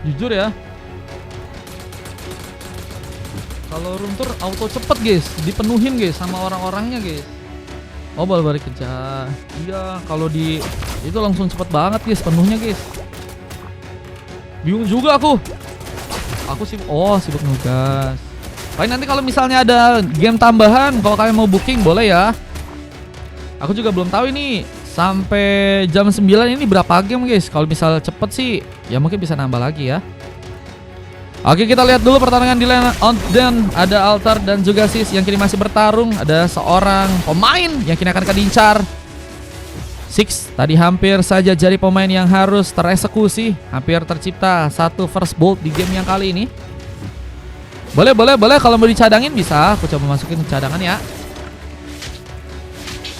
Jujur ya, kalau room tour auto cepet guys, dipenuhin guys sama orang-orangnya guys. Oh balik kerja. Iya, kalau di itu langsung cepet banget guys penuhnya guys. Bingung juga aku. Aku sibuk. Oh sibuk nugas. Paling nanti kalau misalnya ada game tambahan, kalau kalian mau booking boleh ya. Aku juga belum tahu ini sampai jam 9 ini berapa game guys. Kalau misal cepet sih ya mungkin bisa nambah lagi ya. Oke, kita lihat dulu pertarungan di lane on dan ada Altar dan juga Sis yang kini masih bertarung. Ada seorang pemain yang kini akan kedincar. Six tadi hampir saja jadi pemain yang harus tereksekusi. Hampir tercipta satu first bolt di game yang kali ini. Boleh kalau mau dicadangin bisa. Aku coba masukin cadangan ya.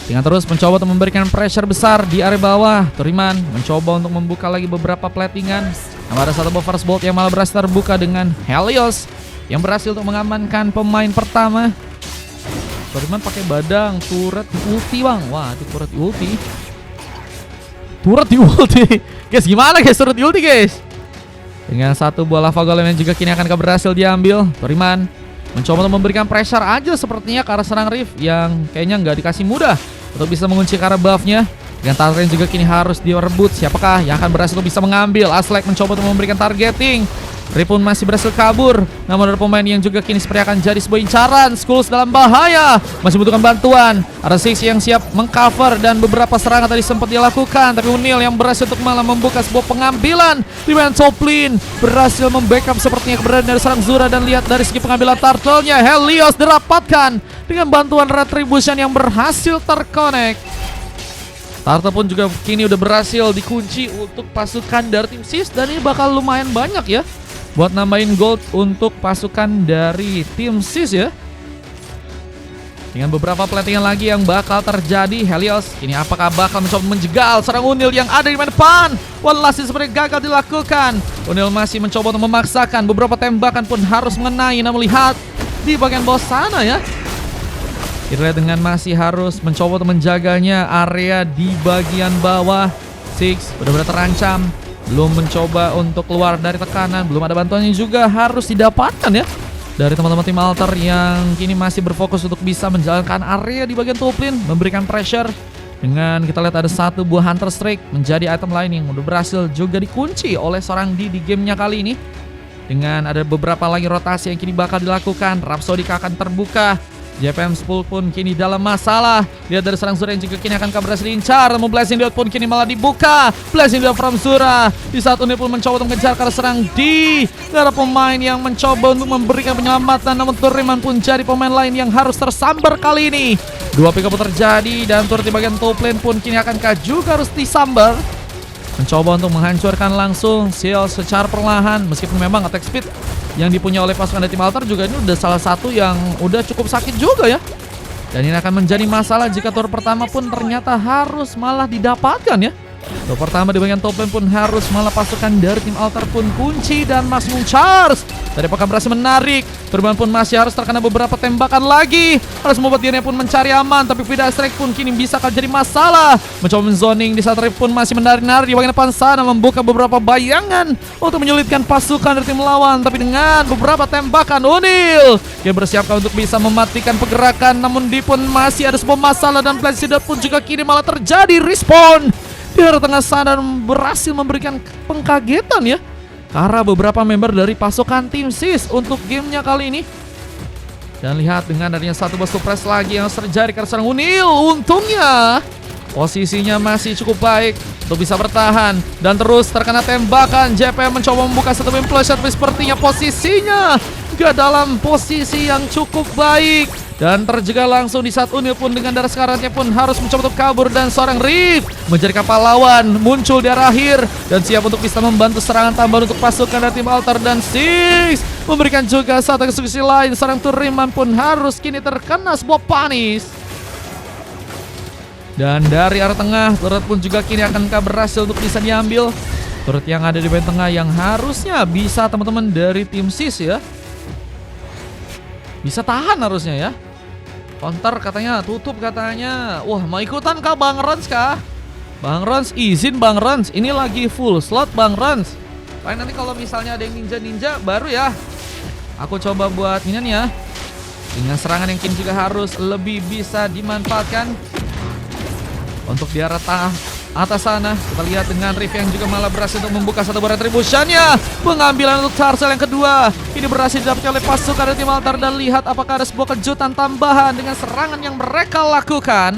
Dengan terus mencoba untuk memberikan pressure besar di area bawah. Turiman mencoba untuk membuka lagi beberapa platingan. Namun ada satu first bolt yang malah berhasil terbuka dengan Helios yang berhasil untuk mengamankan pemain pertama. Turiman pakai badang, turret di ulti bang. Wah itu turret di ulti. Turret di ulti. Guys gimana guys turret di ulti guys. Dengan satu buah lava golem yang juga kini akan berhasil diambil. Turiman mencoba untuk memberikan pressure aja sepertinya ke arah serang Rift yang kayaknya nggak dikasih mudah untuk bisa mengunci ke arah buffnya. Dengan target juga kini harus direbut. Siapakah yang akan berhasil untuk bisa mengambil? Aslek mencoba untuk memberikan targeting. Rift pun masih berhasil kabur. Namun ada pemain yang juga kini seperti akan jadi sebuah incaran. Skulls dalam bahaya, masih membutuhkan bantuan. Ada Six yang siap mengcover dan beberapa serangan tadi sempat dilakukan. Tapi Unil yang berhasil untuk malah membuka sebuah pengambilan. Di mana Toplin berhasil membackup sepertinya keberadaan dari serang Zura. Dan lihat dari segi pengambilan turtle-nya, Helios dirapatkan dengan bantuan Retribution yang berhasil terkonek. Turtle pun juga kini udah berhasil dikunci untuk pasukan dari tim Sis. Dan ini bakal lumayan banyak ya buat nambahin gold untuk pasukan dari tim Sis ya. Dengan beberapa platingan lagi yang bakal terjadi. Helios ini apakah bakal mencoba menjegal serang Unil yang ada di depan? Walasi seperti gagal dilakukan. Unil masih mencoba untuk memaksakan. Beberapa tembakan pun harus mengenai. Namun lihat di bagian bawah sana ya, kita lihat dengan masih harus mencoba untuk menjaganya area di bagian bawah. Six benar-benar terancam. Belum mencoba untuk keluar dari tekanan. Belum ada bantuannya juga harus didapatkan ya dari teman-teman tim Altar yang kini masih berfokus untuk bisa menjalankan area di bagian top lane, memberikan pressure. Dengan kita lihat ada satu buah Hunter Strike menjadi item lain yang udah berhasil juga dikunci oleh seorang di gamenya kali ini. Dengan ada beberapa lagi rotasi yang kini bakal dilakukan. Rhapsody akan terbuka. JPM Spool pun kini dalam masalah. Lihat dari serang Zura yang juga kini akan berhasil diincar. Namun Blessing Diode pun kini malah dibuka. Blessing Diode from Zura. Di saat Unil pun mencoba untuk mengejar karena serang di. Ada pemain yang mencoba untuk memberikan penyelamatan. Namun Turiman pun jadi pemain lain yang harus tersambar kali ini. Dua pick up terjadi dan turret di bagian top lane pun kini akan juga harus disambar. Mencoba untuk menghancurkan langsung Seal secara perlahan. Meskipun memang attack speed yang dipunya oleh pasukan dari tim Altar juga ini udah salah satu yang udah cukup sakit juga ya. Dan ini akan menjadi masalah jika tur pertama pun ternyata harus malah didapatkan ya. Tur pertama di bagian top lane pun harus malah pasukan dari tim Altar pun kunci dan masih charge. Tadi apakah berhasil menarik. Turban pun masih harus terkena beberapa tembakan lagi. Harus membuat dirinya pun mencari aman. Tapi Vida Strike pun kini bisa akan jadi masalah. Mencoba menzoning di saat Rift pun masih menari-nari di bagian depan sana. Membuka beberapa bayangan untuk menyulitkan pasukan dari tim lawan. Tapi dengan beberapa tembakan Unil dia bersiapkan untuk bisa mematikan pergerakan. Namun di pun masih ada sebuah masalah. Dan Blessed pun juga kini malah terjadi respawn di arah tengah sana dan berhasil memberikan pengkagetan ya karena beberapa member dari pasukan tim Sis untuk gamenya kali ini. Dan lihat dengan adanya satu buah suppress lagi yang terjadi karena serang Unil. Untungnya posisinya masih cukup baik untuk bisa bertahan. Dan terus terkena tembakan. JPM mencoba membuka satu implosion, tapi sepertinya posisinya gak dalam posisi yang cukup baik. Dan terjegal langsung di saat Unil pun dengan darah sekaratnya pun harus mencoba untuk kabur. Dan seorang Rift menjadi kapal lawan muncul di arah akhir dan siap untuk bisa membantu serangan tambahan untuk pasukan dari tim Altar. Dan Six memberikan juga satu eksekusi lain. Seorang Turiman pun harus kini terkena sebuah panis. Dan dari arah tengah turret pun juga kini akan berhasil untuk bisa diambil. Turret yang ada di bagian tengah yang harusnya bisa teman-teman dari tim Sis ya bisa tahan harusnya ya. Counter katanya tutup katanya. Wah mau ikutan kah Bang Rons kah? Bang Rons izin Bang Rons. Ini lagi full slot Bang Rons. Paling nanti kalau misalnya ada yang ninja baru ya aku coba buat minion ya. Dengan serangan yang kini juga harus lebih bisa dimanfaatkan untuk di arah atas sana. Kita lihat dengan Riff yang juga malah berhasil untuk membuka satu buah retribution-nya. Pengambilan untuk Tarcel yang kedua ini berhasil didapatkan oleh pasukan dari tim Altar. Dan lihat apakah ada sebuah kejutan tambahan dengan serangan yang mereka lakukan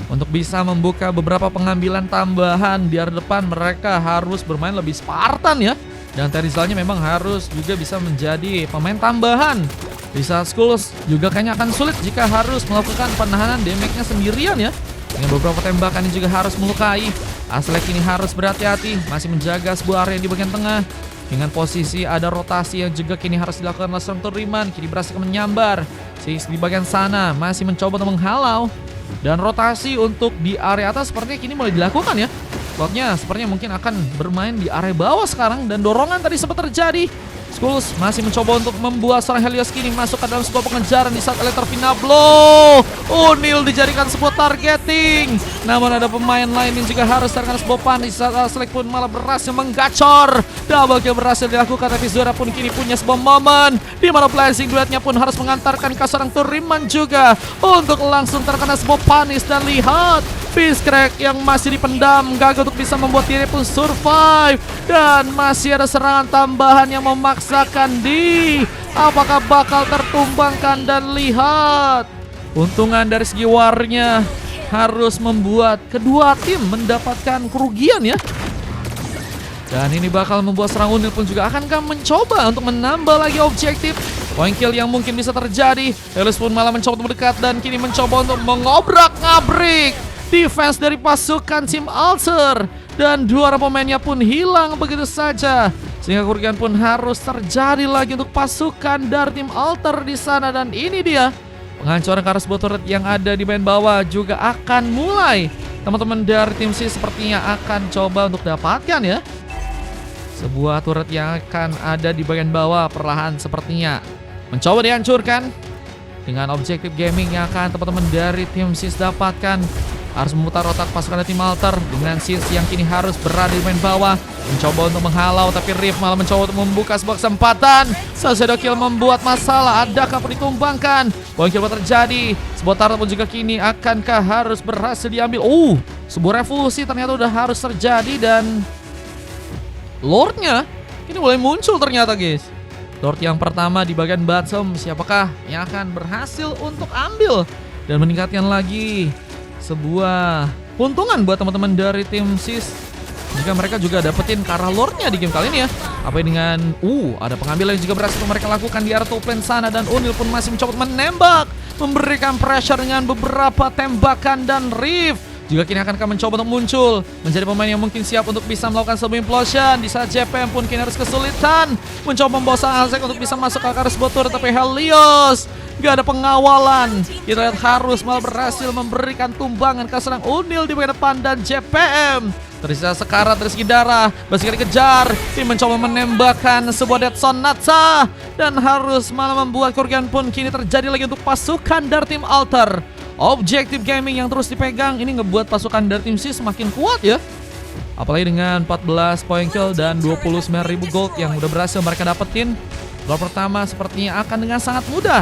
untuk bisa membuka beberapa pengambilan tambahan. Di arah depan mereka harus bermain lebih Spartan ya. Dan Terizalnya memang harus juga bisa menjadi pemain tambahan. Di saat Skulls juga kayaknya akan sulit jika harus melakukan penahanan damage-nya sendirian ya. Dengan beberapa tembakan yang juga harus melukai. Aslek ini harus berhati-hati, masih menjaga sebuah area di bagian tengah. Dengan posisi ada rotasi yang juga kini harus dilakukan oleh seorang Turiman. Kini berhasil menyambar. Sis di bagian sana masih mencoba untuk menghalau. Dan rotasi untuk di area atas sepertinya kini mulai dilakukan ya. Slotnya sepertinya mungkin akan bermain di area bawah sekarang. Dan dorongan tadi sempat terjadi. Skulls masih mencoba untuk membuat seorang Helios kini masuk ke dalam sebuah pengejaran di saat Electrovina blow. Unil dijadikan sebuah targeting. Namun ada pemain lain yang juga harus terkena sebuah panik. Di saat Aslek pun malah berhasil menggacor. Double kill berhasil dilakukan, tapi Zora pun kini punya sebuah momen di mana Blazing duetnya pun harus mengantarkan ke seorang Turiman juga untuk langsung terkena sebuah panis. Dan lihat Beastcrack yang masih dipendam gagal untuk bisa membuat diri pun survive. Dan masih ada serangan tambahan yang memaksakan di apakah bakal tertumbangkan. Dan lihat untungan dari segi warnya harus membuat kedua tim mendapatkan kerugian ya. Dan ini bakal membuat serang Unil pun juga akankah mencoba untuk menambah lagi objektif. Point kill yang mungkin bisa terjadi. Helios pun malah mencoba untuk mendekat dan kini mencoba untuk mengobrak-ngabrik defense dari pasukan tim Altar. Dan dua orang pemainnya pun hilang begitu saja. Sehingga kerugian pun harus terjadi lagi untuk pasukan dari tim Altar di sana. Dan ini dia penghancuran ke arah sebuah turret yang ada di bagian bawah juga akan mulai. Teman-teman dari tim C sepertinya akan coba untuk dapatkan ya. Sebuah turret yang akan ada di bagian bawah perlahan sepertinya mencoba dihancurkan. Dengan objektif gaming yang akan teman-teman dari tim SIS dapatkan, harus memutar otak pasukan dari tim Altar. Dengan SIS yang kini harus berada di bagian bawah, mencoba untuk menghalau, tapi Riff malah mencoba untuk membuka sebuah kesempatan. Shadow Kill membuat masalah, adakah pun ditumbangkan. Point kill terjadi, sebuah turret pun juga kini akankah harus berhasil diambil. Sebuah revolusi ternyata udah harus terjadi. Dan Lordnya ini mulai muncul ternyata guys. Lord yang pertama di bagian bottom, siapakah yang akan berhasil untuk ambil dan meningkatkan lagi sebuah keuntungan buat teman-teman dari tim SIS jika mereka juga dapetin ke arah Lordnya di game kali ini ya. Apa dengan ada pengambilan yang juga berhasil mereka lakukan di arah top lane sana. Dan Unil pun masih mencoba menembak, memberikan pressure dengan beberapa tembakan. Dan Riff juga kini akan mencoba untuk muncul menjadi pemain yang mungkin siap untuk bisa melakukan sebuah implosion. Di saat JPM pun kini harus kesulitan mencoba membawa sang Azek untuk bisa masuk ke arah sebuah turret. Tapi Helios gak ada pengawalan. Kita lihat harus malah berhasil memberikan tumbangan ke serang Unil di bagian depan. Dan JPM tersisa sekarat dari segi darah, masih dikejar. Tim mencoba menembakkan sebuah Dead Zone Natsa. Dan harus malah membuat kerugian pun kini terjadi lagi untuk pasukan dari tim Altar. Objektif gaming yang terus dipegang ini ngebuat pasukan dari tim C semakin kuat ya. Apalagi dengan 14 point kill dan 29.000 gold yang udah berhasil mereka dapetin. Gol pertama sepertinya akan dengan sangat mudah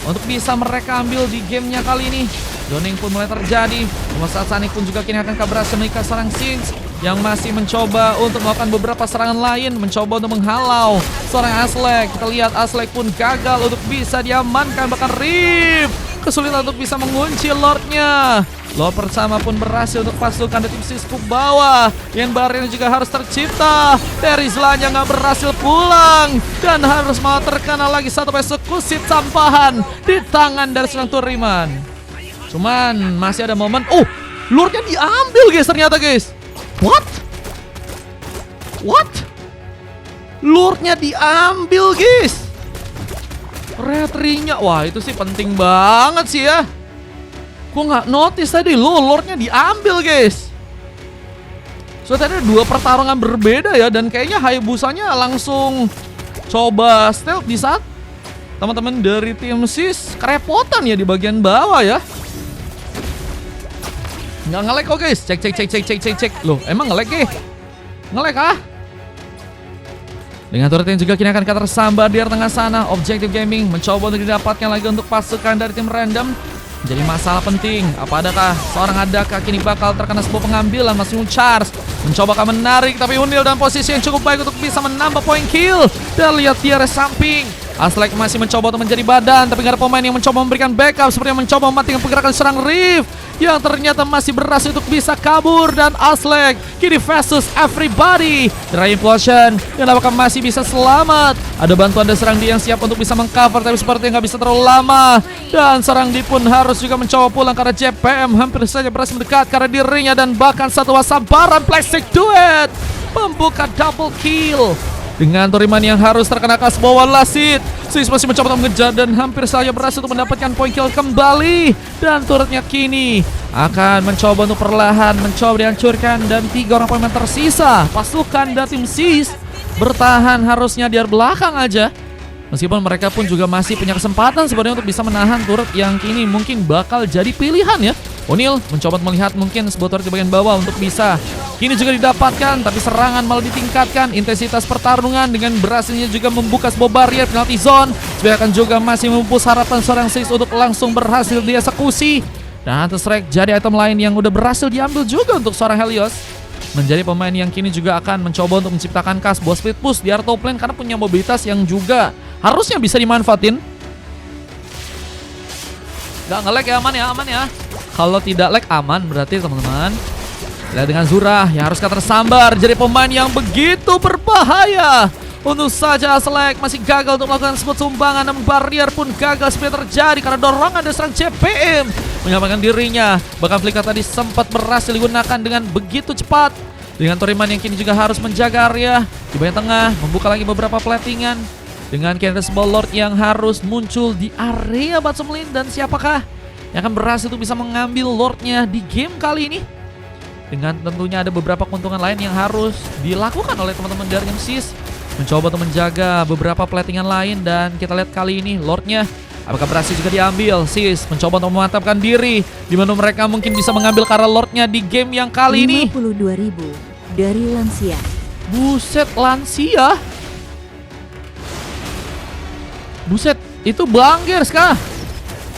untuk bisa mereka ambil di gamenya kali ini. Zoning pun mulai terjadi. Saat Sonic pun juga kini akan berhasil mengikat serang Sins yang masih mencoba untuk melakukan beberapa serangan lain, mencoba untuk menghalau seorang Aslek. Kita lihat Aslek pun gagal untuk bisa diamankan, bahkan Riff kesulitan untuk bisa mengunci Lordnya. Lord bersama pun berhasil untuk pasukan dari tim Sisku bawah. Yang barrier juga harus tercipta. Terizlanya nggak berhasil pulang dan harus malah terkena lagi satu persekusi sampahan di tangan dari seorang Turiman. Cuman masih ada momen. Lordnya diambil guys ternyata guys. What? Lordnya diambil guys. Retry-nya, wah itu sih penting banget sih ya. Gue nggak notice tadi Lordnya diambil guys. So tadi ada dua pertarungan berbeda ya. Dan kayaknya Hayabusanya langsung coba stealth di saat teman-teman dari tim SIS kerepotan ya di bagian bawah ya. Nggak nge-lag kok guys. Cek. Loh emang nge-lag ya? Nge-lag ah? Dengan turret yang juga kini akan tersambar di tengah sana. Objective Gaming mencoba untuk didapatkan lagi untuk pasukan dari tim random. Jadi masalah penting, apa adakah seorang Adaka kini bakal terkena sebuah pengambilan. Masih Charge mencoba akan menarik, tapi Unil dalam posisi yang cukup baik untuk bisa menambah poin kill. Dan lihat di area samping, Aslek masih mencoba untuk menjadi badan, tapi gak ada pemain yang mencoba memberikan backup. Seperti yang mencoba mematikan pergerakan serang Rift, yang ternyata masih berhasil untuk bisa kabur. Dan Aslek kini versus everybody. Dry Implosion yang apakah masih bisa selamat. Ada bantuan dari Serang Di yang siap untuk bisa mengcover, tapi sepertinya nggak bisa terlalu lama. Dan Serang Di pun harus juga mencoba pulang karena JPM hampir saja berhasil mendekat karena dirinya. Dan bahkan satu wasabaran plastic duet membuka double kill. Dengan Turiman yang harus terkena kas bawah Lasit, Sis masih mencoba untuk mengejar dan hampir saja berhasil untuk mendapatkan poin kill kembali. Dan turretnya kini akan mencoba untuk perlahan mencoba dihancurkan. Dan 3 orang pemain tersisa. Pasukan dari tim Sis bertahan harusnya di belakang aja. Meskipun mereka pun juga masih punya kesempatan sebenarnya untuk bisa menahan turret yang kini mungkin bakal jadi pilihan ya. O'Neal mencoba melihat mungkin sebuah turret di bagian bawah untuk bisa kini juga didapatkan, tapi serangan malah ditingkatkan. Intensitas pertarungan dengan berhasilnya juga membuka sebuah barrier penalty zone. Sebenarnya juga masih memupus harapan seorang Sis untuk langsung berhasil dieksekusi. Dan Hunter Strike jadi item lain yang udah berhasil diambil juga untuk seorang Helios. Menjadi pemain yang kini juga akan mencoba untuk menciptakan kas buat split push di area top lane karena punya mobilitas yang juga harusnya bisa dimanfaatin. Gak nge-lag ya, aman ya. Kalau tidak lag aman berarti teman-teman. Lihat dengan Zura yang harus tersambar. Jadi pemain yang begitu berbahaya. Untuk saja Aslek masih gagal untuk melakukan sebuah sumbangan. Namun barrier pun gagal seperti terjadi karena dorongan dari serang CPM menyelamatkan dirinya. Bahkan Flicker tadi sempat berhasil digunakan dengan begitu cepat. Dengan Toriman yang kini juga harus menjaga area di bagian tengah, membuka lagi beberapa platingan. Dengan Candace Lord yang harus muncul di area bottom lane. Dan siapakah yang akan berhasil untuk bisa mengambil Lordnya di game kali ini? Dengan tentunya ada beberapa keuntungan lain yang harus dilakukan oleh teman-teman dari Sis. Mencoba untuk menjaga beberapa platingan lain. Dan kita lihat kali ini Lordnya apakah berhasil juga diambil. Sis mencoba untuk memantapkan diri, di mana mereka mungkin bisa mengambil karena Lordnya di game yang kali ini. 52.000 dari Lansia. Buset, Lansia. Buset, itu Banggers kah?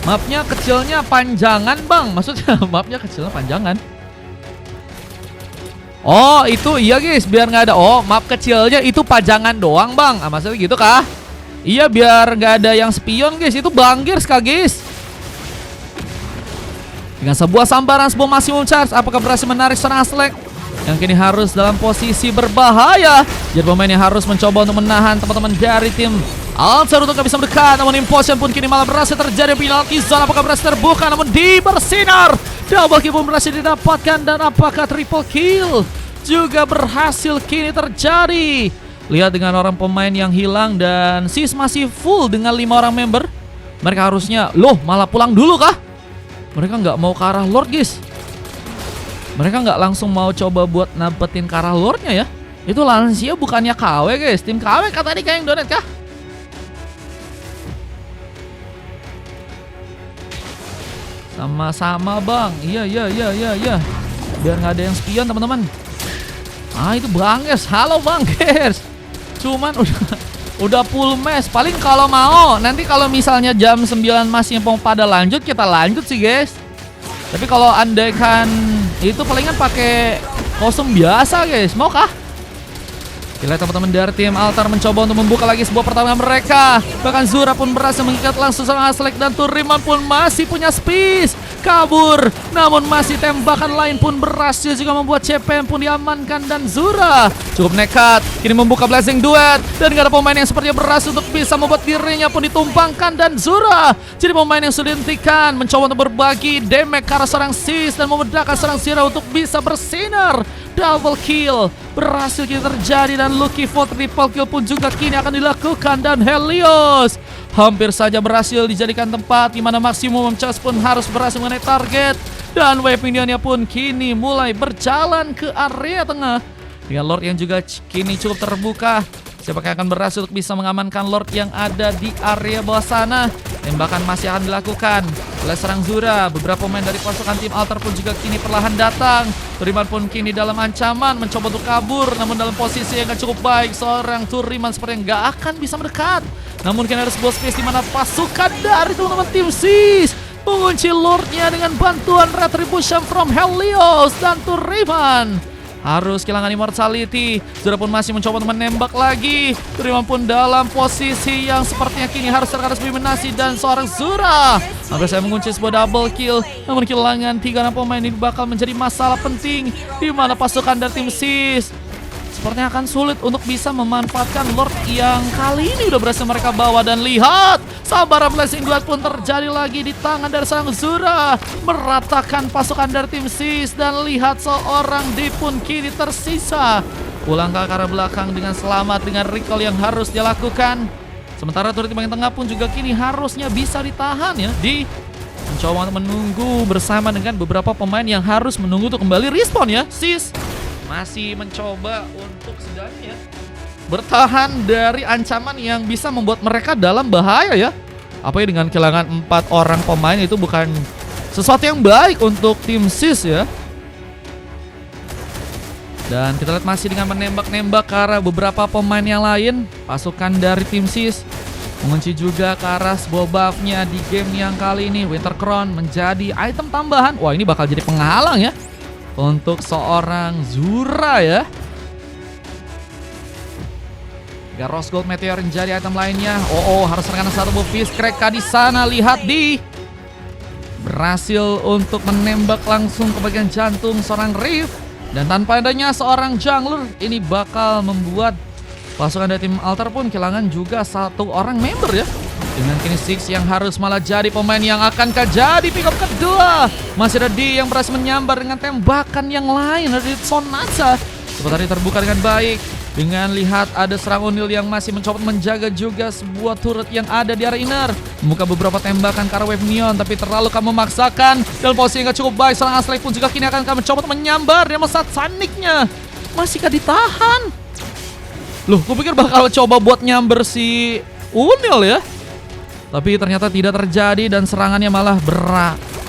Mapnya kecilnya panjangan bang. Maksudnya mapnya kecilnya panjangan. Oh itu iya guys, biar nggak ada. Oh map kecilnya itu pajangan doang bang. Ah, maksudnya gitu kah? Iya biar nggak ada yang spion guys. Itu Banggers kah guys? Dengan sebuah sambaran, sebuah maximum charge, apakah berhasil menarik seorang Aslek yang kini harus dalam posisi berbahaya. Jadi pemain yang harus mencoba untuk menahan teman-teman dari tim Altar untuk gak bisa mendekat. Namun Implosion pun kini malah berhasil terjadi. Penalti zone apakah berhasil terbuka, namun di bersinar. Double kill pun berhasil didapatkan. Dan apakah triple kill juga berhasil kini terjadi. Lihat dengan orang pemain yang hilang. Dan Sis masih full dengan 5 orang member. Mereka harusnya, loh malah pulang dulu kah? Mereka nggak mau ke arah Lord guys. Mereka nggak langsung mau coba buat napetin ke arah Lordnya ya. Itu Lansia bukannya KW guys. Tim KW kah tadi kayak yang donate kah? Sama-sama bang. Iya. Biar nggak ada yang spion teman-teman. Ah itu Banggers. Halo Banggers. Cuman udah full match. Paling kalau mau nanti kalau misalnya jam 9 masih mau pada lanjut, kita lanjut sih guys. Tapi kalau andaikan itu palingan pakai kostum biasa guys. Mau kah? Kita teman-teman dari tim Altar mencoba untuk membuka lagi sebuah pertarungan mereka. Bahkan Zura pun berhasil mengikat langsung sama Aslek. Dan Turiman pun masih punya space. Kabur. Namun masih tembakan lain pun berhasil juga membuat CPM pun diamankan. Dan Zura cukup nekat. Kini membuka Blazing Duet. Dan gak ada pemain yang sepertinya berhasil untuk bisa membuat dirinya pun ditumpangkan. Dan Zura jadi pemain yang sudah dihentikan. Mencoba untuk berbagi damage ke arah serang Sis. Dan membedakan serang Zira untuk bisa bersinar. Double kill berhasil kini terjadi. Dan Lucky for triple kill pun juga kini akan dilakukan. Dan Helios hampir saja berhasil dijadikan tempat di mana maksimum charge pun harus berhasil mengenai target. Dan wave minionnya pun kini mulai berjalan ke area tengah. Dengan Lord yang juga kini cukup terbuka. Siapakah akan berhasil untuk bisa mengamankan Lord yang ada di area bawah sana. Tembakan masih akan dilakukan oleh serang Zura. Beberapa pemain dari pasukan tim Altar pun juga kini perlahan datang. Turiman pun kini dalam ancaman, mencoba untuk kabur, namun dalam posisi yang gak cukup baik. Seorang Turiman seperti yang gak akan bisa mendekat. Namun kini ada sebuah space di mana pasukan dari teman-teman tim SIS mengunci Lordnya dengan bantuan Retribution from Helios dan Turiman harus kehilangan immortality. Zura pun masih mencoba untuk menembak lagi. Turiman pun dalam posisi yang sepertinya kini harus terkena eliminasi. Dan seorang Zura hampir saya mengunci sebuah double kill. Namun kehilangan 3 pemain ini bakal menjadi masalah penting, di mana pasukan dari tim SIS sepertinya akan sulit untuk bisa memanfaatkan Lord yang kali ini udah berhasil mereka bawa. Dan lihat, sabaran blessing duet pun terjadi lagi di tangan dari sang Zura, meratakan pasukan dari tim SIS. Dan lihat, seorang D pun kini tersisa, pulang ke arah belakang dengan selamat dengan recall yang harus dia lakukan. Sementara turret di bagian tengah pun juga kini harusnya bisa ditahan ya. Di mencoba untuk menunggu bersama dengan beberapa pemain yang harus menunggu untuk kembali respawn ya. SIS masih mencoba untuk setidaknya bertahan dari ancaman yang bisa membuat mereka dalam bahaya ya. Apalagi dengan kehilangan 4 orang pemain itu bukan sesuatu yang baik untuk tim SIS ya. Dan kita lihat masih dengan menembak-nembak ke arah beberapa pemain yang lain. Pasukan dari tim SIS mengunci juga ke arah sebuah buffnya di game yang kali ini. Winter Crown menjadi item tambahan. Wah, ini bakal jadi penghalang ya untuk seorang Zura ya. Rose Gold Meteor menjadi item lainnya. Harus terkena satu buff Fist Crack di sana. Lihat, di berhasil untuk menembak langsung ke bagian jantung seorang Riff. Dan tanpa adanya seorang jungler, ini bakal membuat pasukan dari tim Altar pun kehilangan juga 1 orang member ya. Dengan kini Six yang harus malah jadi pemain yang akan jadi pick up kedua. Masih ada D yang berhasil menyambar dengan tembakan yang lain dari Sonata. Seperti terbuka dengan baik. Dengan lihat ada serang Unil yang masih mencoba menjaga juga sebuah turret yang ada di area inner. Membuka beberapa tembakan ke arah wave neon, tapi terlalu kamu memaksakan. Dalam posisi yang gak cukup baik, serang Aslay pun juga kini akan mencoba untuk menyambar. Dia mesat Saniknya. Masihkah ditahan? Loh, gue pikir bakal coba buat nyamber si Unil ya. Tapi ternyata tidak terjadi dan serangannya malah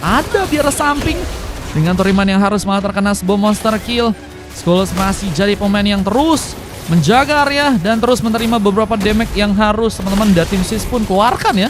ada di arah samping. Dengan Turiman yang harus malah terkena sebuah monster kill. Skulls masih jadi pemain yang terus menjaga area dan terus menerima beberapa damage yang harus teman-teman dari tim SIS pun keluarkan ya.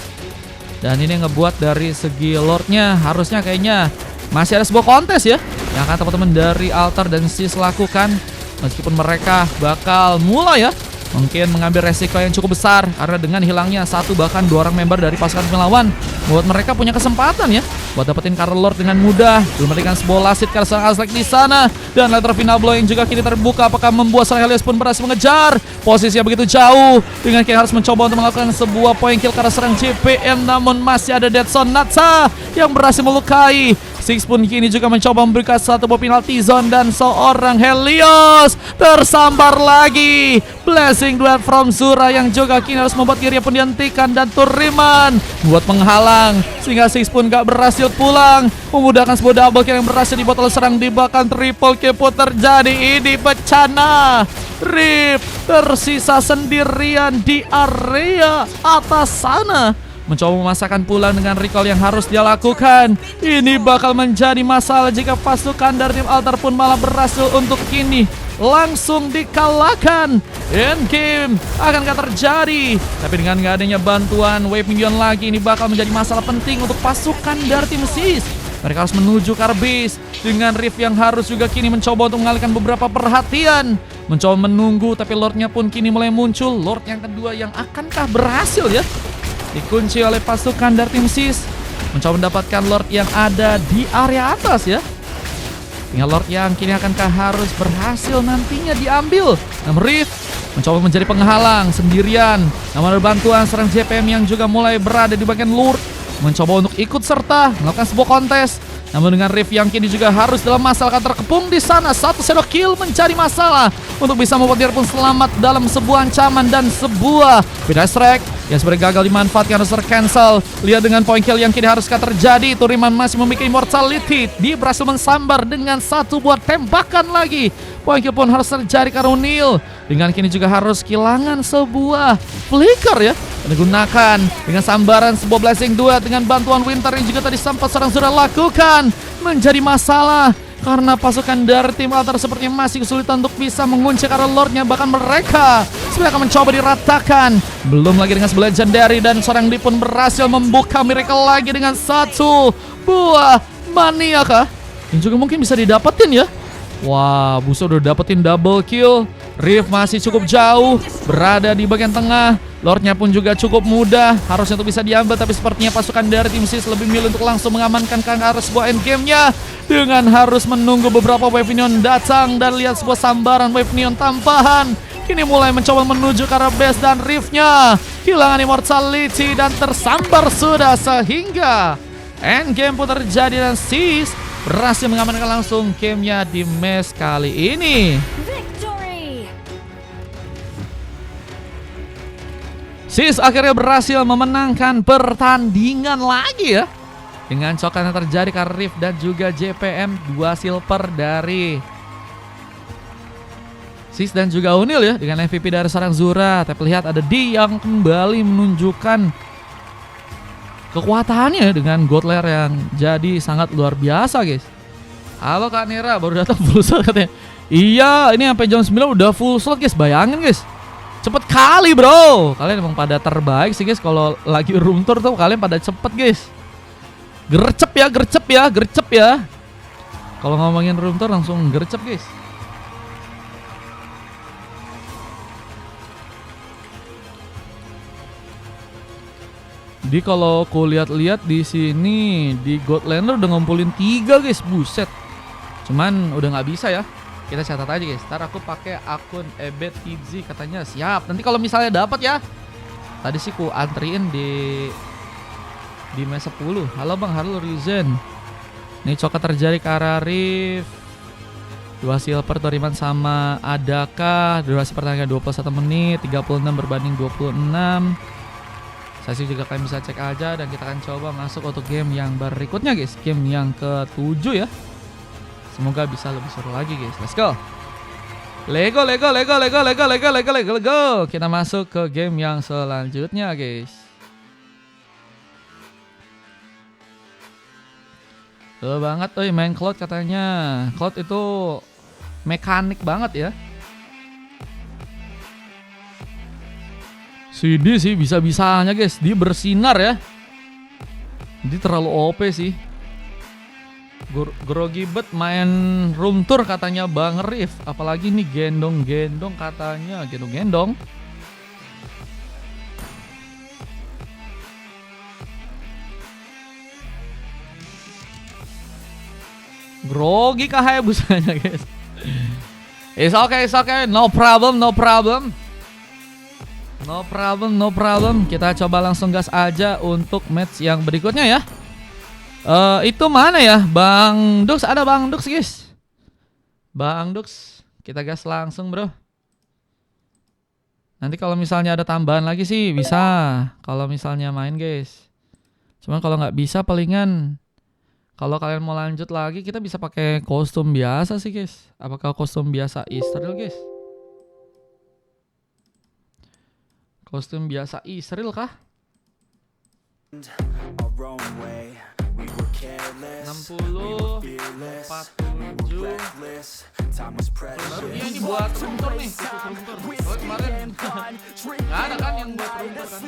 Dan ini ngebuat dari segi Lordnya harusnya kayaknya masih ada sebuah kontes ya yang akan teman-teman dari Altar dan SIS lakukan. Meskipun mereka bakal mulai ya mungkin mengambil resiko yang cukup besar karena dengan hilangnya 1 bahkan 2 orang member dari pasukan melawan buat mereka punya kesempatan ya buat dapetin Karl Lord dengan mudah. Belum memberikan sebuah lasit karena sang Azlek di sana dan letter final blow yang juga kini terbuka. Apakah membuat sang Helios pun berhasil mengejar posisinya begitu jauh dengan kini harus mencoba untuk melakukan sebuah point kill karena serang JPM, namun masih ada Deadson Natsa yang berhasil melukai. Six pun kini juga mencoba memberikan 1 buah penalty zone dan seorang Helios tersambar lagi. Blessing duet from Zura yang juga kini harus membuat Kyria pun dihentikan dan Turiman membuat penghalang sehingga Six pun gak berhasil pulang. Memudahkan sebuah double kill yang berhasil dibuat oleh serang di bahkan triple kill pun terjadi. Ini bencana. Rip tersisa sendirian di area atas sana. Mencoba memasakkan pulang dengan recall yang harus dia lakukan. Ini bakal menjadi masalah jika pasukan dari tim Altar pun malah berhasil untuk kini langsung dikalahkan. Endgame akan gak terjadi. Tapi dengan gak adanya bantuan Wave Minion lagi, ini bakal menjadi masalah penting untuk pasukan dari tim SIS. Mereka harus menuju ke base dengan Rift yang harus juga kini mencoba untuk mengalihkan beberapa perhatian. Mencoba menunggu tapi Lordnya pun kini mulai muncul. Lord yang kedua yang akankah berhasil ya? Dikunci oleh pasukan dari tim SIS. Mencoba mendapatkan Lord yang ada di area atas ya. Tinggal Lord yang kini akankah harus berhasil nantinya diambil. Namun Rift mencoba menjadi penghalang sendirian. Namun ada bantuan serang JPM yang juga mulai berada di bagian luar. Mencoba untuk ikut serta melakukan sebuah kontes. Namun dengan Rift yang kini juga harus dalam masalah akan terkepung di sana. 1 shadow kill menjadi masalah untuk bisa membuat dia pun selamat dalam sebuah ancaman dan sebuah Midnight Strike yang sebenarnya gagal dimanfaatkan, harus tercancel. Lihat dengan point kill yang kini haruskah terjadi. Turiman masih memiliki immortality. Dia berhasil mensambar dengan satu buah tembakan lagi. Point kill pun harus terjadi karena O'Neal. Dengan kini juga harus kehilangan sebuah flicker ya. Digunakan dengan sambaran sebuah blessing duet dengan bantuan Winter yang juga tadi sempat seorang sudah lakukan. Menjadi masalah karena pasukan dari tim Altar sepertinya masih kesulitan untuk bisa mengunci karena Lordnya, bahkan mereka sebenarnya akan mencoba diratakan. Belum lagi dengan sebelah legendary dan seorang Deep pun berhasil membuka miracle lagi dengan satu buah maniaka yang juga mungkin bisa didapetin ya. Wah, Buso udah dapetin double kill. Rift masih cukup jauh, berada di bagian tengah. Lordnya pun juga cukup mudah, harusnya untuk bisa diambil, tapi sepertinya pasukan dari tim Sis lebih milih untuk langsung mengamankan ke arah sebuah endgame-nya dengan harus menunggu beberapa wave neon datang dan lihat sebuah sambaran wave neon tambahan. Kini mulai mencoba menuju ke arah base dan Rift-nya kehilangan immortality dan tersambar sudah sehingga endgame pun terjadi dan Sis berhasil mengamankan langsung game-nya di match kali ini. Sis akhirnya berhasil memenangkan pertandingan lagi ya. Dengan cokan yang terjadi karena Rift dan juga JPM, 2 silver dari Sis dan juga O'Neal ya. Dengan MVP dari seorang Zura. Tapi lihat ada D yang kembali menunjukkan kekuatannya dengan God Lair yang jadi sangat luar biasa guys. Halo Kak Nera, baru datang full slot katanya. Iya, ini sampai jam 9 udah full slot guys, bayangin guys. Cepet kali bro. Kalian emang pada terbaik sih guys. Kalau lagi room tour tuh kalian pada cepet guys. Gercep ya, gercep ya, gercep ya. Kalau ngomongin room tour langsung gercep guys. Jadi kalau aku lihat-lihat di sini di Godlander udah ngumpulin 3 guys, buset. Cuman udah nggak bisa ya. Kita catat aja guys. Ntar aku pakai akun Ebet Kidzi katanya siap. Nanti kalau misalnya dapat ya. Tadi sih ku antriin di mes 10. Halo Bang, halo Rizen. Ini coket terjadi ke arah Rift. 2 silver Toriman sama Adaka. Durasi pertandingan 21 menit, 36 berbanding 26. Saya sih juga kalian bisa cek aja dan kita akan coba masuk untuk game yang berikutnya guys. Game yang ke-7 ya. Semoga bisa lebih seru lagi guys. Let's go. Lego. Kita masuk ke game yang selanjutnya guys. Betul banget main Cloud katanya. Cloud itu mekanik banget ya. CD sih bisa-bisanya guys. Dia bersinar ya. Dia terlalu OP sih. Grogi bet main room tour katanya Bang Rif. Apalagi nih gendong-gendong katanya. Gendong-gendong. Grogi kah ya busanya guys. It's okay. No problem. Kita coba langsung gas aja untuk match yang berikutnya ya. Itu mana ya? Bang Dux, ada Bang Dux guys. Bang Dux, kita gas langsung bro. Nanti kalau misalnya ada tambahan lagi sih bisa. Kalau misalnya main guys. Cuman kalau nggak bisa palingan. Kalau kalian mau lanjut lagi kita bisa pakai kostum biasa sih guys. Apakah kostum biasa Israel guys? Kostum biasa Israel kah? 60 47 baru dia ini buat runtur nih. Oh, kemarin nggak ada kan yang buat runtur kan.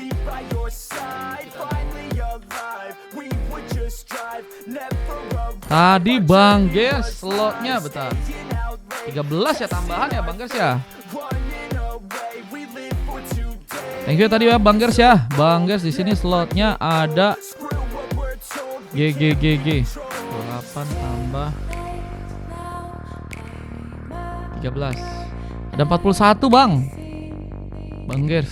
Tadi Bang Ges slotnya betul 13 ya tambahan ya Bang Ges ya. Thank you tadi ya Bang Ges ya. Bang Ges di sini slotnya ada GG 8 tambah 13. Ada 41 Bang. Bang Ges.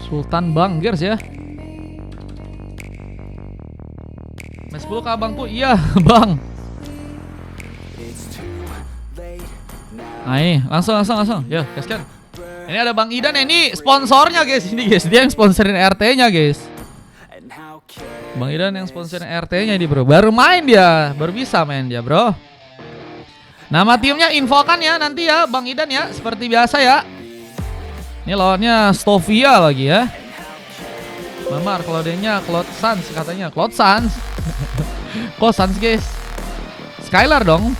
Sultan Bang Ges ya. Mes 10 kah Bangku? Iya Bang. Nah ini langsung. Yo gaskan. Ini ada Bang Idan, ini sponsornya guys. Ini guys, dia yang sponsorin RT-nya guys. Bang Idan yang sponsorin RT-nya ini bro. Baru main dia, baru bisa main dia bro. Nama timnya infokan ya nanti ya Bang Idan ya, seperti biasa ya. Ini lawannya Stovia lagi ya. Mamar Claudenya Cloud Sans katanya. Cloud Sans. Kok Sans guys? Skylar dong.